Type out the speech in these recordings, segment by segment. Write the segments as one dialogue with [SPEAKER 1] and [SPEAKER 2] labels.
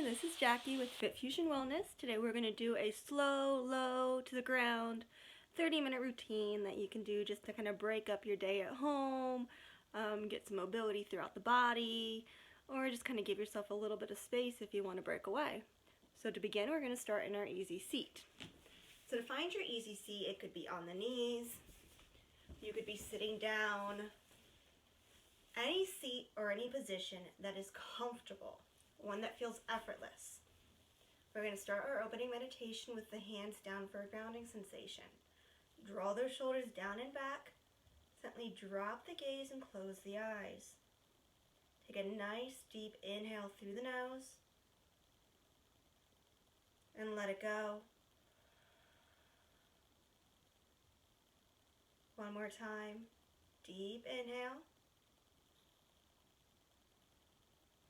[SPEAKER 1] this is Jackie with FitFusion Wellness. Today we're going to do a slow, low to the ground 30-minute routine that you can do just to kind of break up your day at home, get some mobility throughout the body, or just kind of give yourself a little bit of space if you want to break away. So to begin, we're going to start in our easy seat. So to find your easy seat, it could be on the knees, you could be sitting down, any seat or any position that is comfortable. One that feels effortless. We're going to start our opening meditation with the hands down for a grounding sensation. Draw those shoulders down and back. Gently drop the gaze and close the eyes. Take a nice deep inhale through the nose and let it go. One more time. Deep inhale.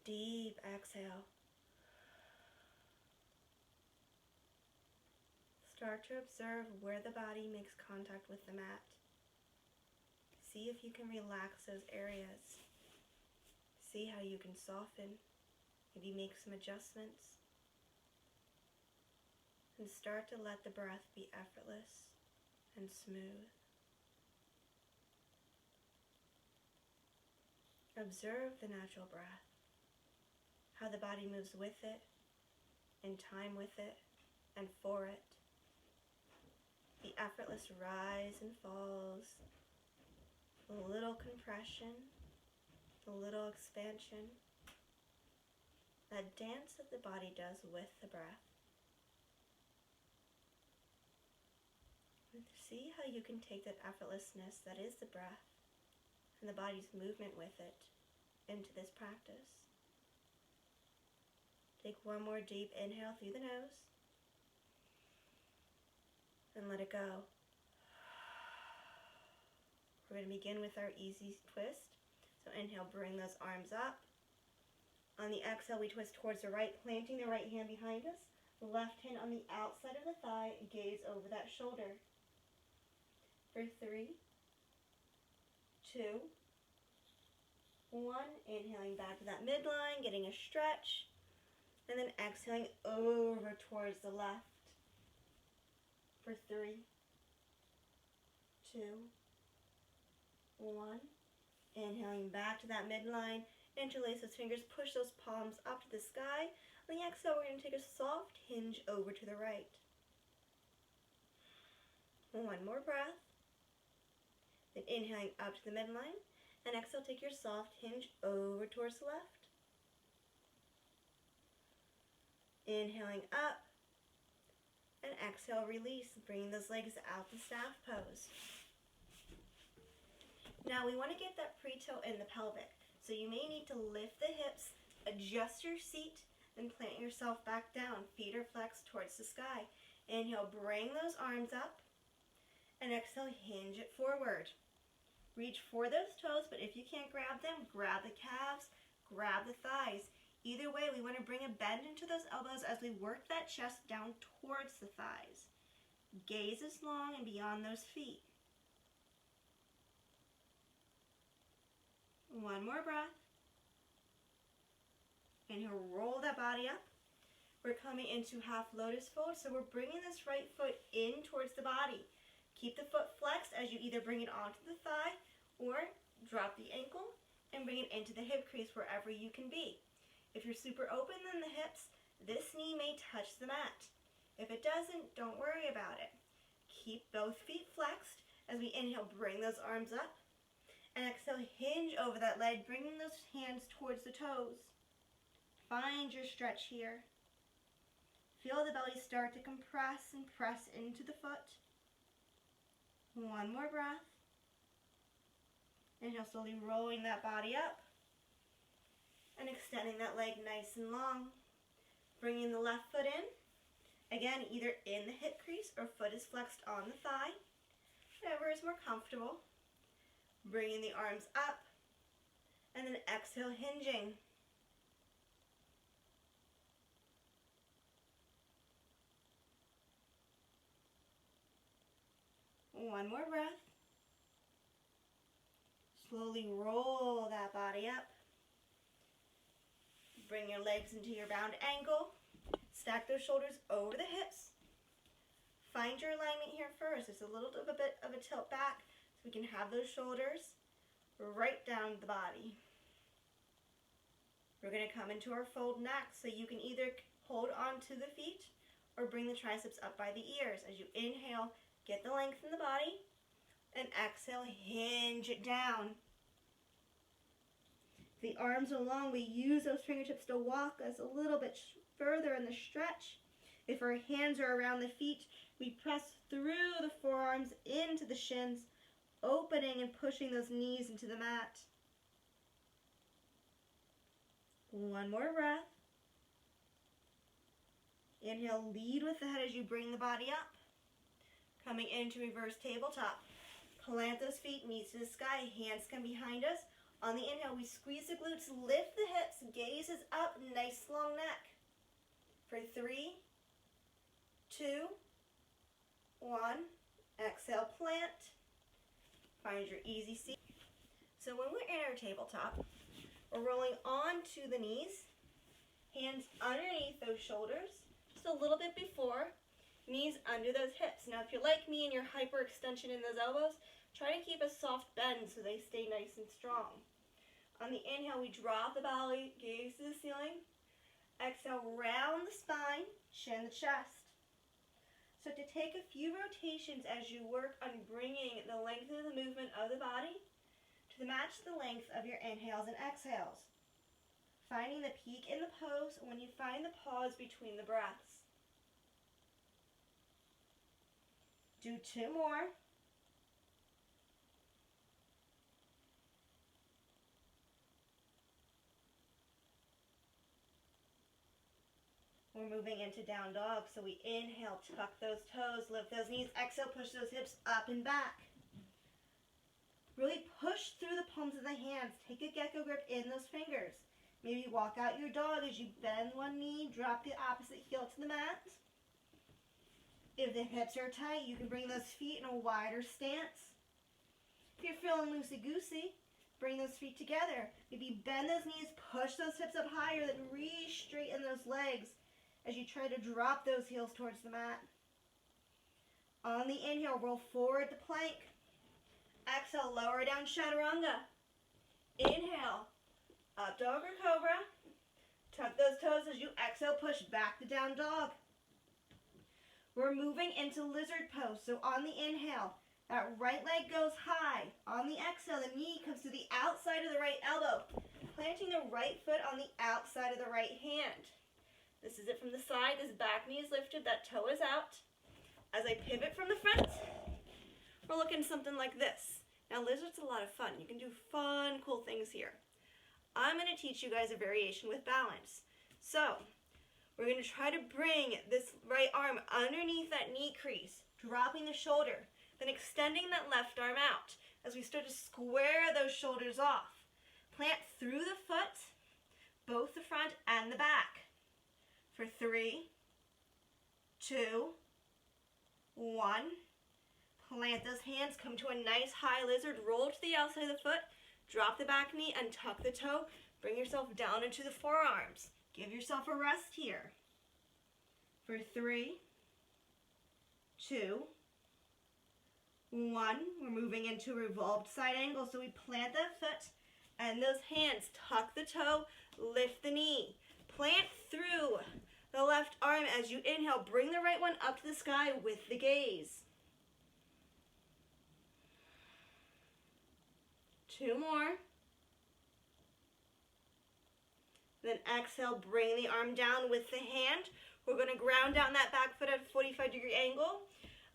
[SPEAKER 1] Deep exhale. Start to observe where the body makes contact with the mat. See if you can relax those areas. See how you can soften, maybe make some adjustments. And start to let the breath be effortless and smooth. Observe the natural breath. How the body moves with it, in time with it, and for it. The effortless rise and falls, a little compression, a little expansion. That dance that the body does with the breath. And see how you can take that effortlessness that is the breath and the body's movement with it into this practice. Take one more deep inhale through the nose and let it go. We're going to begin with our easy twist. So inhale, bring those arms up. On the exhale, we twist towards the right, planting the right hand behind us. The left hand on the outside of the thigh, gaze over that shoulder. For 3, 2, 1. Inhaling back to that midline, getting a stretch. And then exhaling over towards the left. For 3, 2, 1. Inhaling back to that midline. Interlace those fingers, push those palms up to the sky. On the exhale, we're going to take a soft hinge over to the right. One more breath. Then inhaling up to the midline. And exhale, take your soft hinge over towards the left. Inhaling up, and exhale, release, bringing those legs out to staff pose. Now we want to get that pre-tilt in the pelvic, so you may need to lift the hips, adjust your seat, then plant yourself back down. Feet are flexed towards the sky. Inhale, bring those arms up, and exhale, hinge it forward. Reach for those toes, but if you can't grab them, grab the calves, grab the thighs. Either way, we want to bring a bend into those elbows as we work that chest down towards the thighs. Gaze is long and beyond those feet. One more breath. Inhale, roll that body up. We're coming into half lotus fold, so we're bringing this right foot in towards the body. Keep the foot flexed as you either bring it onto the thigh or drop the ankle and bring it into the hip crease wherever you can be. If you're super open in the hips, this knee may touch the mat. If it doesn't, don't worry about it. Keep both feet flexed as we inhale, bring those arms up. And exhale, hinge over that leg, bringing those hands towards the toes. Find your stretch here. Feel the belly start to compress and press into the foot. One more breath. Inhale, slowly rolling that body up. And extending that leg nice and long. Bringing the left foot in. Again, either in the hip crease or foot is flexed on the thigh. Whatever is more comfortable. Bringing the arms up. And then exhale, hinging. One more breath. Slowly roll that body up. Bring your legs into your bound angle. Stack those shoulders over the hips. Find your alignment here first. It's a little bit of a tilt back so we can have those shoulders right down the body. We're going to come into our fold next, so you can either hold on to the feet or bring the triceps up by the ears. As you inhale, get the length in the body, and exhale, hinge it down. The arms are long. We use those fingertips to walk us a little bit further in the stretch. If our hands are around the feet, we press through the forearms into the shins, opening and pushing those knees into the mat. One more breath. Inhale, lead with the head as you bring the body up. Coming into reverse tabletop. Plant those feet, knees to the sky, hands come behind us. On the inhale, we squeeze the glutes, lift the hips, gaze is up, nice long neck. For 3, 2, 1, exhale, plant. Find your easy seat. So when we're in our tabletop, we're rolling onto the knees, hands underneath those shoulders, just a little bit before, knees under those hips. Now if you're like me and you're hyperextension in those elbows, try to keep a soft bend so they stay nice and strong. On the inhale, we drop the belly, gaze to the ceiling. Exhale, round the spine, chin the chest. So to take a few rotations as you work on bringing the length of the movement of the body to match the length of your inhales and exhales. Finding the peak in the pose when you find the pause between the breaths. Do 2 more. We're moving into down dog, so we inhale, tuck those toes, lift those knees, exhale, push those hips up and back. Really push through the palms of the hands. Take a gecko grip in those fingers. Maybe walk out your dog as you bend one knee, drop the opposite heel to the mat. If the hips are tight, you can bring those feet in a wider stance. If you're feeling loosey-goosey, bring those feet together. Maybe bend those knees, push those hips up higher, then re-straighten those legs as you try to drop those heels towards the mat. On the inhale, roll forward to plank. Exhale, lower down chaturanga. Inhale, up dog or cobra. Tuck those toes as you exhale, push back to down dog. We're moving into lizard pose. So on the inhale, that right leg goes high. On the exhale, the knee comes to the outside of the right elbow, planting the right foot on the outside of the right hand. This is it from the side. This back knee is lifted, that toe is out. As I pivot from the front, we're looking something like this. Now lizard's a lot of fun. You can do fun, cool things here. I'm going to teach you guys a variation with balance. So, we're going to try to bring this right arm underneath that knee crease, dropping the shoulder, then extending that left arm out as we start to square those shoulders off. Plant through the foot, both the front and the back. For 3, 2, 1. Plant those hands, come to a nice high lizard, roll to the outside of the foot, drop the back knee and tuck the toe. Bring yourself down into the forearms. Give yourself a rest here. For 3, 2, 1. We're moving into a revolved side angle. So we plant that foot and those hands, tuck the toe, lift the knee. Plant through the left arm as you inhale. Bring the right one up to the sky with the gaze. 2 more. Then exhale, bring the arm down with the hand. We're going to ground down that back foot at a 45-degree angle.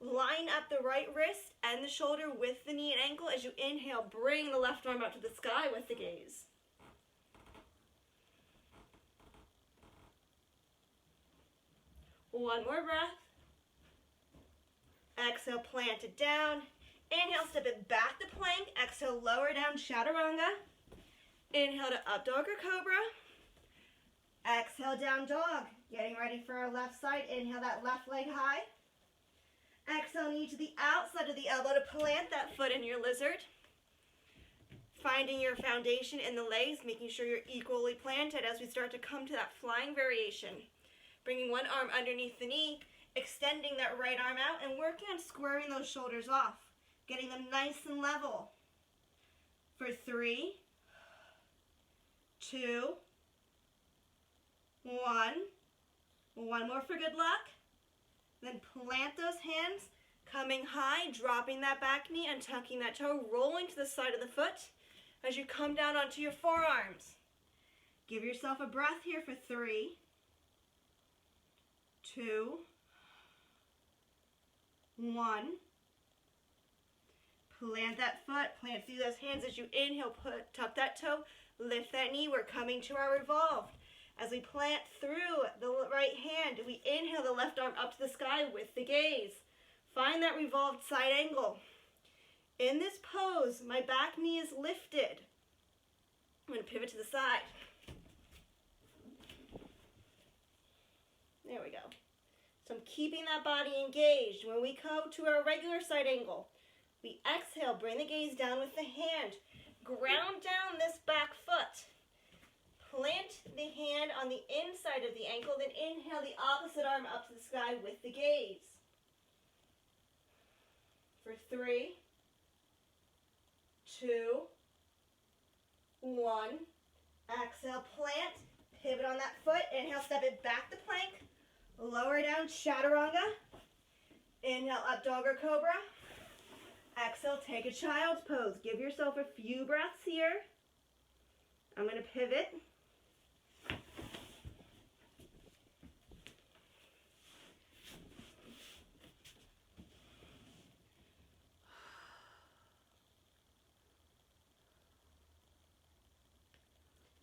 [SPEAKER 1] Line up the right wrist and the shoulder with the knee and ankle. As you inhale, bring the left arm up to the sky with the gaze. One more breath. Exhale, plant it down. Inhale, step it back to plank. Exhale, lower down, chaturanga. Inhale to up dog or cobra. Exhale, down dog. Getting ready for our left side. Inhale that left leg high. Exhale, knee to the outside of the elbow to plant that foot in your lizard. Finding your foundation in the legs, making sure you're equally planted as we start to come to that flying variation. Bringing one arm underneath the knee, extending that right arm out, and working on squaring those shoulders off, getting them nice and level. For 3, 2, 1. One more for good luck. Then plant those hands, coming high, dropping that back knee and tucking that toe, rolling to the side of the foot as you come down onto your forearms. Give yourself a breath here for 3, 2, 1. Plant that foot, plant through those hands as you inhale, tuck that toe, lift that knee. We're coming to our revolve. As we plant through the right hand, we inhale the left arm up to the sky with the gaze. Find that revolved side angle. In this pose, my back knee is lifted. I'm going to pivot to the side. There we go. So I'm keeping that body engaged. When we go to our regular side angle, we exhale, bring the gaze down with the hand. Ground down this back foot. Plant the hand on the inside of the ankle, then inhale the opposite arm up to the sky with the gaze. For 3, 2, 1. Exhale, plant, pivot on that foot. Inhale, step it back to plank. Lower down, chaturanga. Inhale, up dog or cobra. Exhale, take a child's pose. Give yourself a few breaths here. I'm going to pivot.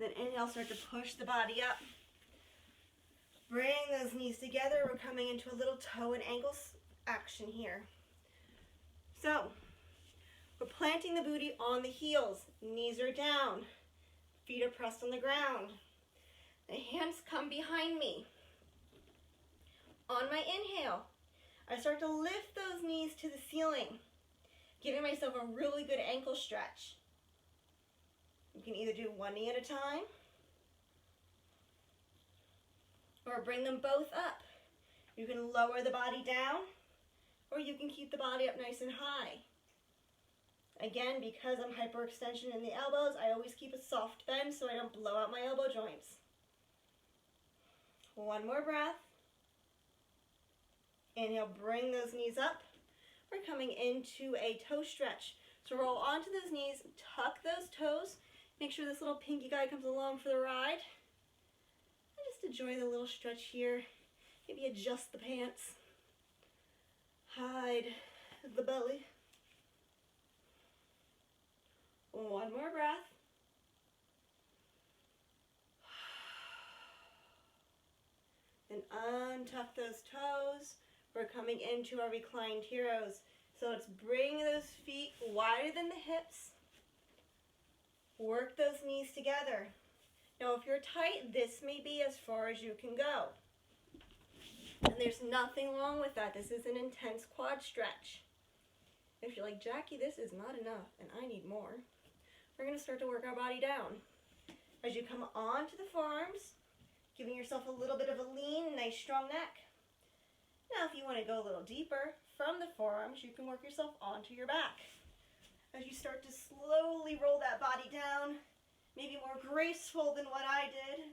[SPEAKER 1] Then inhale, start to push the body up. Bring those knees together. We're coming into a little toe and ankle action here. So, we're planting the booty on the heels. Knees are down. Feet are pressed on the ground. The hands come behind me. On my inhale, I start to lift those knees to the ceiling, giving myself a really good ankle stretch. You can either do one knee at a time, or bring them both up. You can lower the body down, or you can keep the body up nice and high. Again, because I'm hyperextension in the elbows, I always keep a soft bend so I don't blow out my elbow joints. One more breath. Inhale, bring those knees up. We're coming into a toe stretch. So roll onto those knees, tuck those toes. Make sure this little pinky guy comes along for the ride. And just enjoy the little stretch here. Maybe adjust the pants. Hide the belly. One more breath. Then untuck those toes. We're coming into our reclined heroes. So let's bring those feet wider than the hips. Work those knees together. Now if you're tight, this may be as far as you can go. And there's nothing wrong with that. This is an intense quad stretch. If you're like, Jackie, this is not enough and I need more, we're going to start to work our body down. As you come onto the forearms, giving yourself a little bit of a lean, nice strong neck. Now if you want to go a little deeper from the forearms, you can work yourself onto your back. As you start to slowly roll that body down, maybe more graceful than what I did.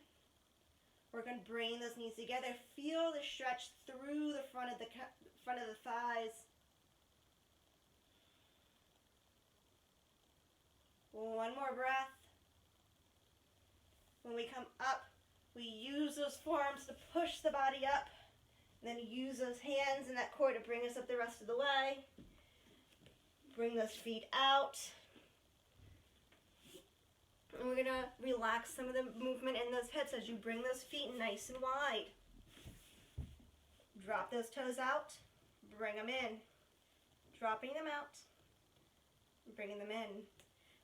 [SPEAKER 1] We're going to bring those knees together. Feel the stretch through the front of the thighs. One more breath. When we come up, we use those forearms to push the body up. And then use those hands and that core to bring us up the rest of the way. Bring those feet out. And we're going to relax some of the movement in those hips as you bring those feet nice and wide. Drop those toes out. Bring them in. Dropping them out. Bringing them in.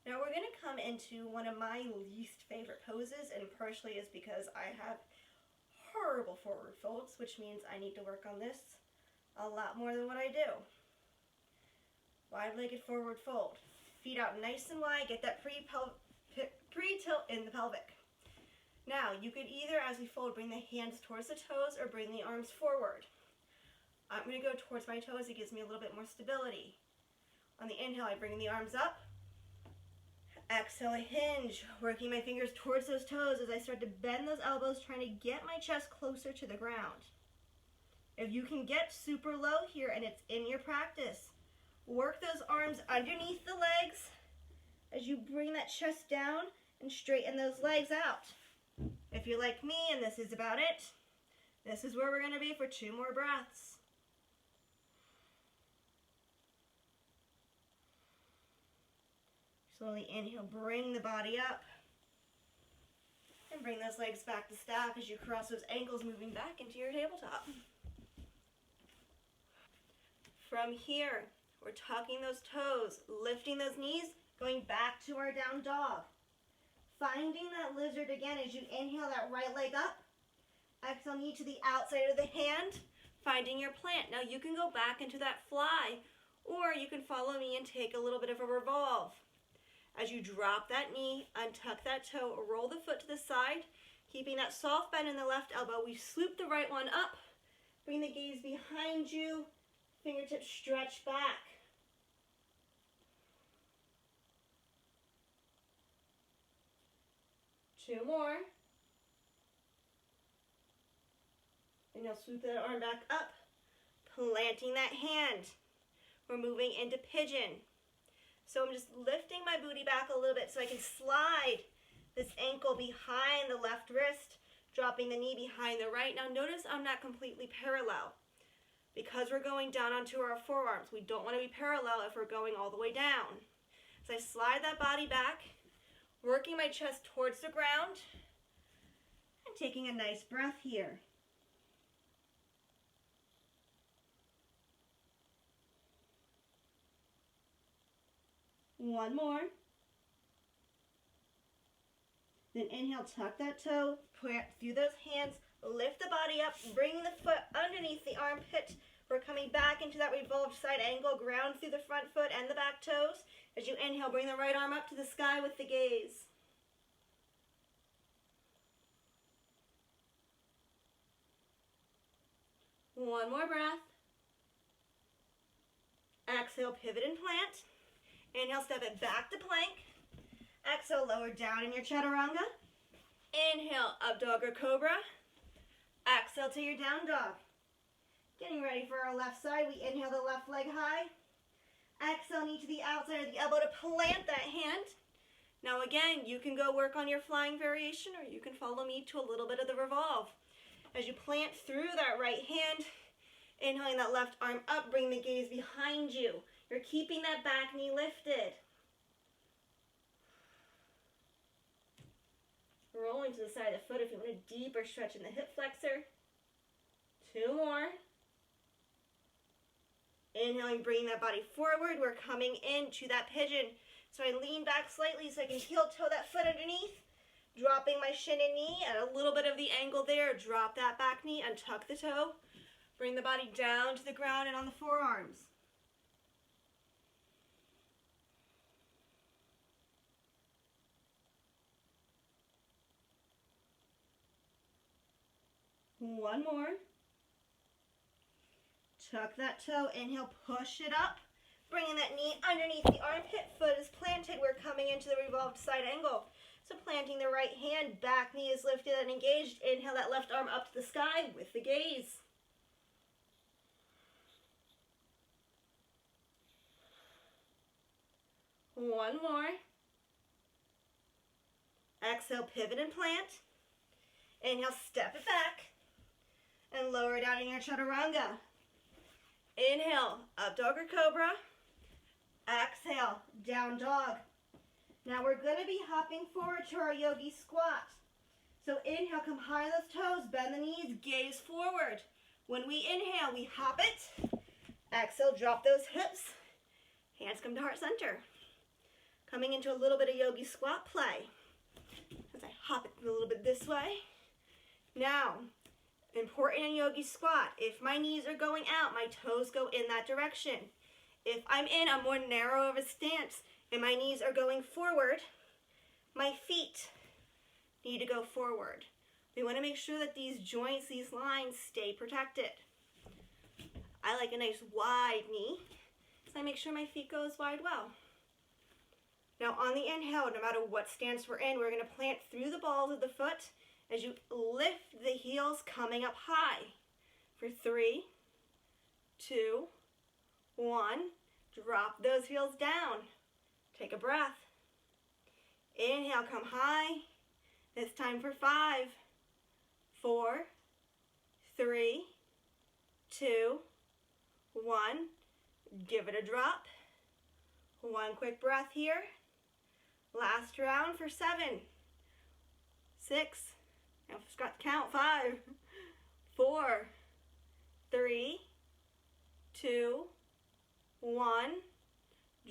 [SPEAKER 1] Now we're going to come into one of my least favorite poses, and partially is because I have horrible forward folds, which means I need to work on this a lot more than what I do. Wide-legged forward fold. Feet out nice and wide. Get that pre-tilt in the pelvic. Now, you could either, as we fold, bring the hands towards the toes or bring the arms forward. I'm going to go towards my toes. It gives me a little bit more stability. On the inhale, I bring the arms up. Exhale, I hinge, working my fingers towards those toes as I start to bend those elbows, trying to get my chest closer to the ground. If you can get super low here and it's in your practice, work those arms underneath the legs as you bring that chest down and straighten those legs out. If you're like me and this is about it, this is where we're going to be for 2 more breaths. Slowly inhale, bring the body up. And bring those legs back to stack as you cross those ankles, moving back into your tabletop. From here, we're tucking those toes, lifting those knees, going back to our down dog. Finding that lizard again as you inhale that right leg up. Exhale, knee to the outside of the hand, finding your plant. Now you can go back into that fly, or you can follow me and take a little bit of a revolve. As you drop that knee, untuck that toe, roll the foot to the side, keeping that soft bend in the left elbow. We swoop the right one up, bring the gaze behind you, fingertips stretch back. Two more. And you'll swoop that arm back up, planting that hand. We're moving into pigeon. So I'm just lifting my booty back a little bit so I can slide this ankle behind the left wrist, dropping the knee behind the right. Now notice I'm not completely parallel. Because we're going down onto our forearms, we don't want to be parallel if we're going all the way down. So I slide that body back, working my chest towards the ground, and taking a nice breath here. One more. Then inhale, tuck that toe, plant through those hands, lift the body up, bring the foot underneath the armpit. We're coming back into that revolved side angle, ground through the front foot and the back toes. As you inhale, bring the right arm up to the sky with the gaze. One more breath. Exhale, pivot and plant. Inhale, step it back to plank. Exhale, lower down in your chaturanga. Inhale, up dog or cobra. Exhale to your down dog. Getting ready for our left side. We inhale the left leg high. Exhale, knee to the outside of the elbow to plant that hand. Now again, you can go work on your flying variation, or you can follow me to a little bit of the revolve. As you plant through that right hand, inhaling that left arm up, bring the gaze behind you. You're keeping that back knee lifted. Rolling to the side of the foot if you want a deeper stretch in the hip flexor. Two more. Inhaling, bringing that body forward. We're coming into that pigeon. So I lean back slightly so I can heel toe that foot underneath. Dropping my shin and knee at a little bit of the angle there. Drop that back knee, untuck the toe. Bring the body down to the ground and on the forearms. One more. Tuck that toe. Inhale, push it up. Bringing that knee underneath the armpit. Foot is planted. We're coming into the revolved side angle. So planting the right hand, back knee is lifted and engaged. Inhale that left arm up to the sky with the gaze. One more. Exhale, pivot and plant. Inhale, step it back. And lower down in your chaturanga. Inhale, up dog or cobra. Exhale, down dog. Now we're going to be hopping forward to our yogi squat. So inhale, come high on those toes, bend the knees, gaze forward. When we inhale, we hop it. Exhale, drop those hips. Hands come to heart center. Coming into a little bit of yogi squat play. As I hop it a little bit this way. Now, important in yogi squat, if my knees are going out, my toes go in that direction. If I'm in a more narrow of a stance, and my knees are going forward, my feet need to go forward. We want to make sure that these joints, these lines, stay protected. I like a nice wide knee, so I make sure my feet go as wide well. Now on the inhale, no matter what stance we're in, we're going to plant through the balls of the foot as you lift the heels coming up high. For 3, 2, 1, drop those heels down. Take a breath. Inhale, come high. This time for 5, 4, 3, 2, 1. Give it a drop. One quick breath here. Last round for 7, 6, I forgot to count, 5, 4, 3, 2, 1.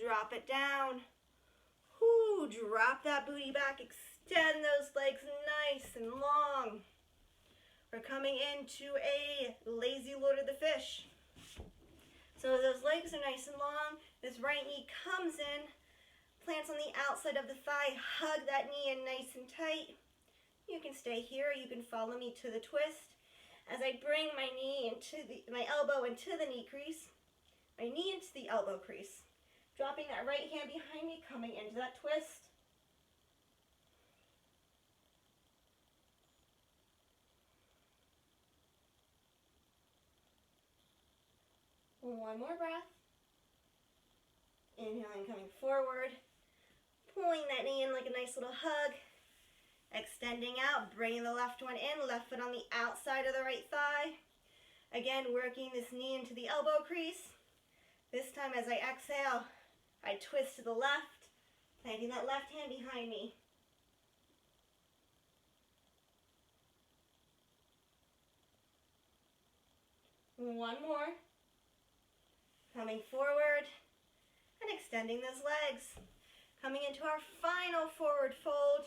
[SPEAKER 1] Drop it down. Whoo, drop that booty back. Extend those legs nice and long. We're coming into a lazy Lord of the Fish. So those legs are nice and long. This right knee comes in, plants on the outside of the thigh. Hug that knee in nice and tight. You can stay here. You can follow me to the twist. As I bring my knee into my elbow into the knee crease, my knee into the elbow crease. Dropping that right hand behind me, coming into that twist. One more breath. Inhaling, coming forward. Pulling that knee in like a nice little hug. Extending out, bringing the left one in, left foot on the outside of the right thigh. Again, working this knee into the elbow crease. This time as I exhale, I twist to the left, planting that left hand behind me. One more. Coming forward and extending those legs. Coming into our final forward fold.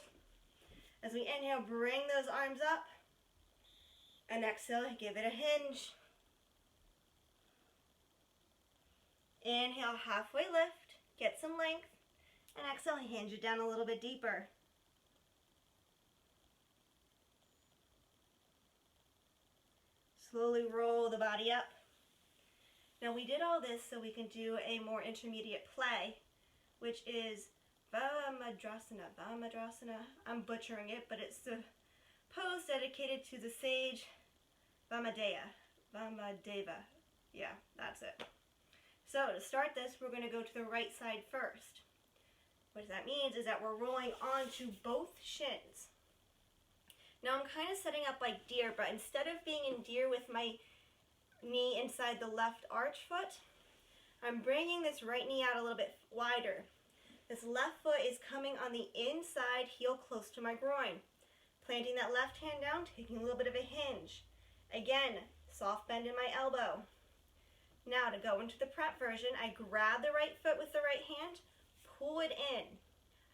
[SPEAKER 1] As we inhale, bring those arms up. And exhale, give it a hinge. Inhale, halfway lift, get some length. And exhale, hinge it down a little bit deeper. Slowly roll the body up. Now we did all this so we can do a more intermediate play, which is Vamadrasana. I'm butchering it, but it's the pose dedicated to the sage Vamadeva. Yeah, that's it. So to start this, we're going to go to the right side first. What that means is that we're rolling onto both shins. Now I'm kind of setting up like deer, but instead of being in deer with my knee inside the left arch foot, I'm bringing this right knee out a little bit wider. This left foot is coming on the inside heel close to my groin. Planting that left hand down, taking a little bit of a hinge. Again, soft bend in my elbow. Now to go into the prep version, I grab the right foot with the right hand, pull it in.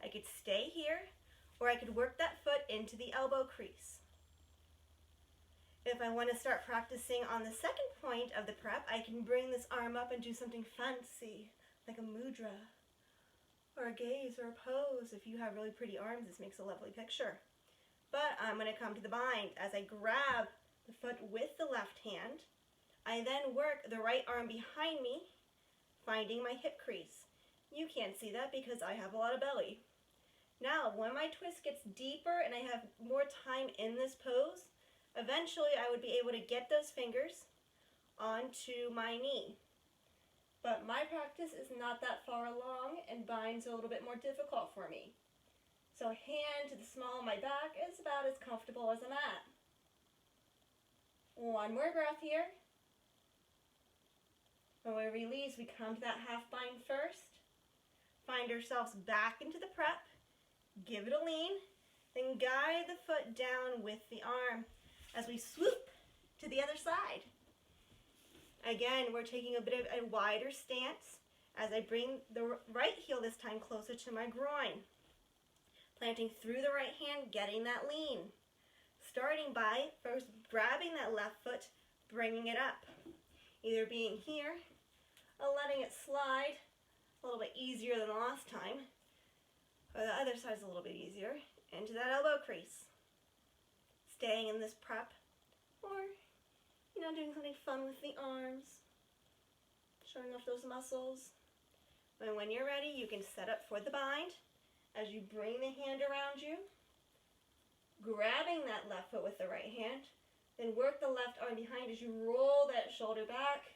[SPEAKER 1] I could stay here, or I could work that foot into the elbow crease. If I want to start practicing on the second point of the prep, I can bring this arm up and do something fancy, like a mudra, or a gaze, or a pose. If you have really pretty arms, this makes a lovely picture. But I'm going to come to the bind. As I grab the foot with the left hand, I then work the right arm behind me, finding my hip crease. You can't see that because I have a lot of belly. Now, when my twist gets deeper and I have more time in this pose, eventually I would be able to get those fingers onto my knee. But my practice is not that far along, and bind's a little bit more difficult for me. So hand to the small of my back is about as comfortable as I'm at. One more breath here. When we release, we come to that half bind first. Find ourselves back into the prep. Give it a lean. Then guide the foot down with the arm as we swoop to the other side. Again, we're taking a bit of a wider stance as I bring the right heel this time closer to my groin. Planting through the right hand, getting that lean. Starting by first grabbing that left foot, bringing it up. Either being here or letting it slide a little bit easier than the last time. Or the other side's a little bit easier. Into that elbow crease. Staying in this prep. Or, doing something fun with the arms. Showing off those muscles. And when you're ready, you can set up for the bind. As you bring the hand around you. Grabbing that left foot with the right hand. Then work the left arm behind as you roll that shoulder back.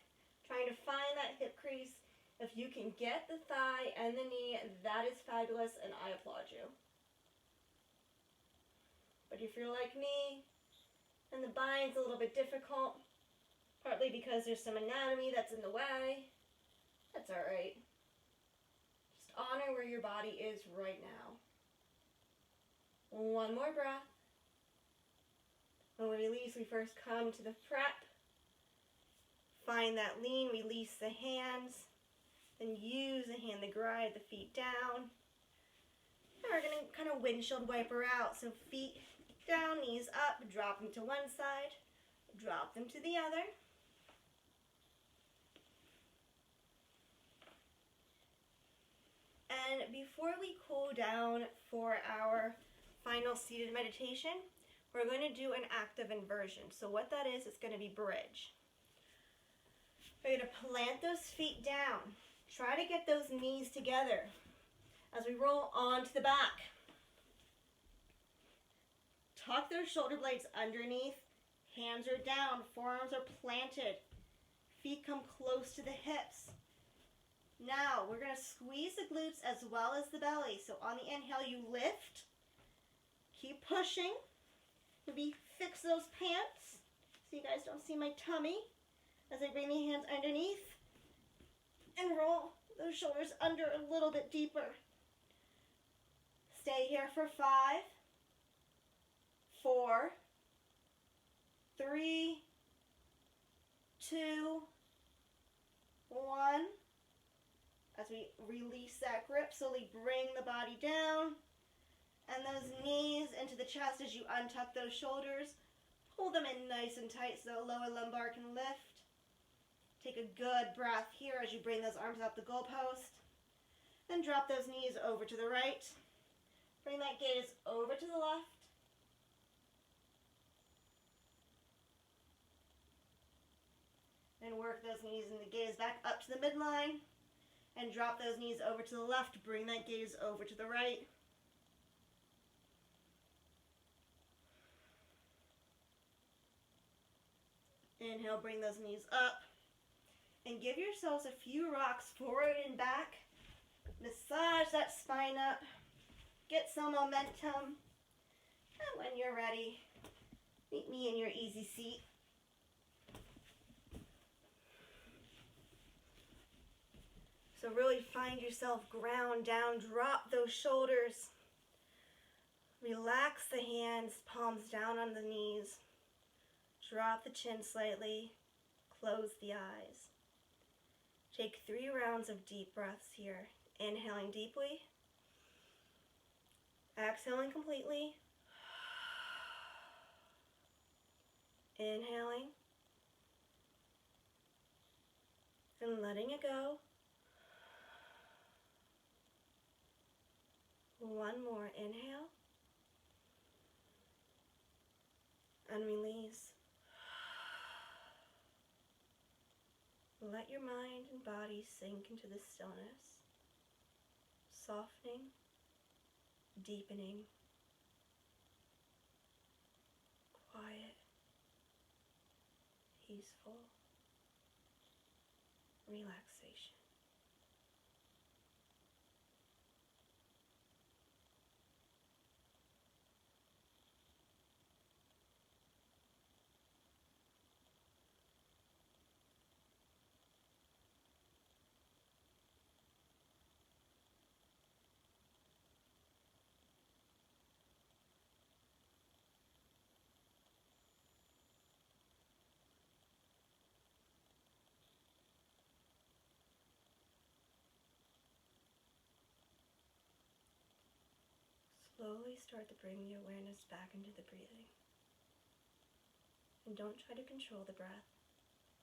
[SPEAKER 1] Trying to find that hip crease. If you can get the thigh and the knee, that is fabulous, and I applaud you. But if you're like me, and the bind's a little bit difficult, partly because there's some anatomy that's in the way, that's all right. Just honor where your body is right now. One more breath. When we release, we first come to the prep. Find that lean, release the hands. Then use the hand to guide the feet down. And we're going to kind of windshield wiper out. So feet down, knees up, drop them to one side, drop them to the other. And before we cool down for our final seated meditation, we're going to do an active inversion. So what that is, it's going to be bridge. We're going to plant those feet down. Try to get those knees together as we roll onto the back. Tuck those shoulder blades underneath. Hands are down. Forearms are planted. Feet come close to the hips. Now, we're going to squeeze the glutes as well as the belly. So on the inhale, you lift. Keep pushing. Maybe fix those pants so you guys don't see my tummy as I bring the hands underneath. And roll those shoulders under a little bit deeper. Stay here for 5, 4, 3, 2, 1. As we release that grip, slowly bring the body down. And those knees into the chest as you untuck those shoulders. Pull them in nice and tight so the lower lumbar can lift. Take a good breath here as you bring those arms up the goalpost. Then drop those knees over to the right. Bring that gaze over to the left. Then work those knees and the gaze back up to the midline. And drop those knees over to the left. Bring that gaze over to the right. Inhale, bring those knees up. And give yourselves a few rocks forward and back. Massage that spine up. Get some momentum. And when you're ready, meet me in your easy seat. So really find yourself ground down. Drop those shoulders. Relax the hands, palms down on the knees. Drop the chin slightly. Close the eyes. Take 3 rounds of deep breaths here. Inhaling deeply. Exhaling completely. Inhaling. And letting it go. One more. Inhale. And release. Let your mind and body sink into the stillness, softening, deepening, quiet, peaceful, relaxation. Slowly start to bring the awareness back into the breathing. And don't try to control the breath,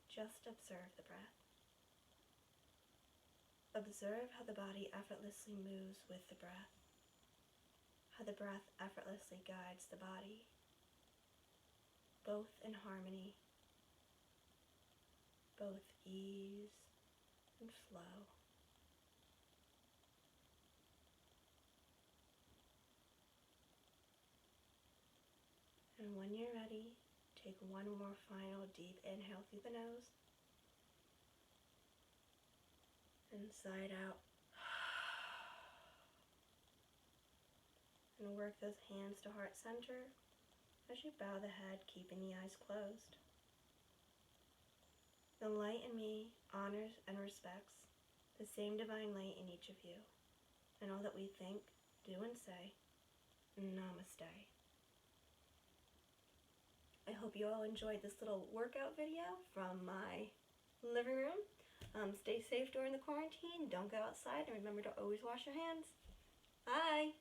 [SPEAKER 1] just observe the breath. Observe how the body effortlessly moves with the breath, how the breath effortlessly guides the body, both in harmony, both ease and flow. And when you're ready, take one more final deep inhale through the nose and sigh it out. And work those hands to heart center as you bow the head, keeping the eyes closed. The light in me honors and respects the same divine light in each of you, and all that we think, do, and say. Namaste. I hope you all enjoyed this little workout video from my living room. Stay safe during the quarantine, don't go outside, and remember to always wash your hands. Bye!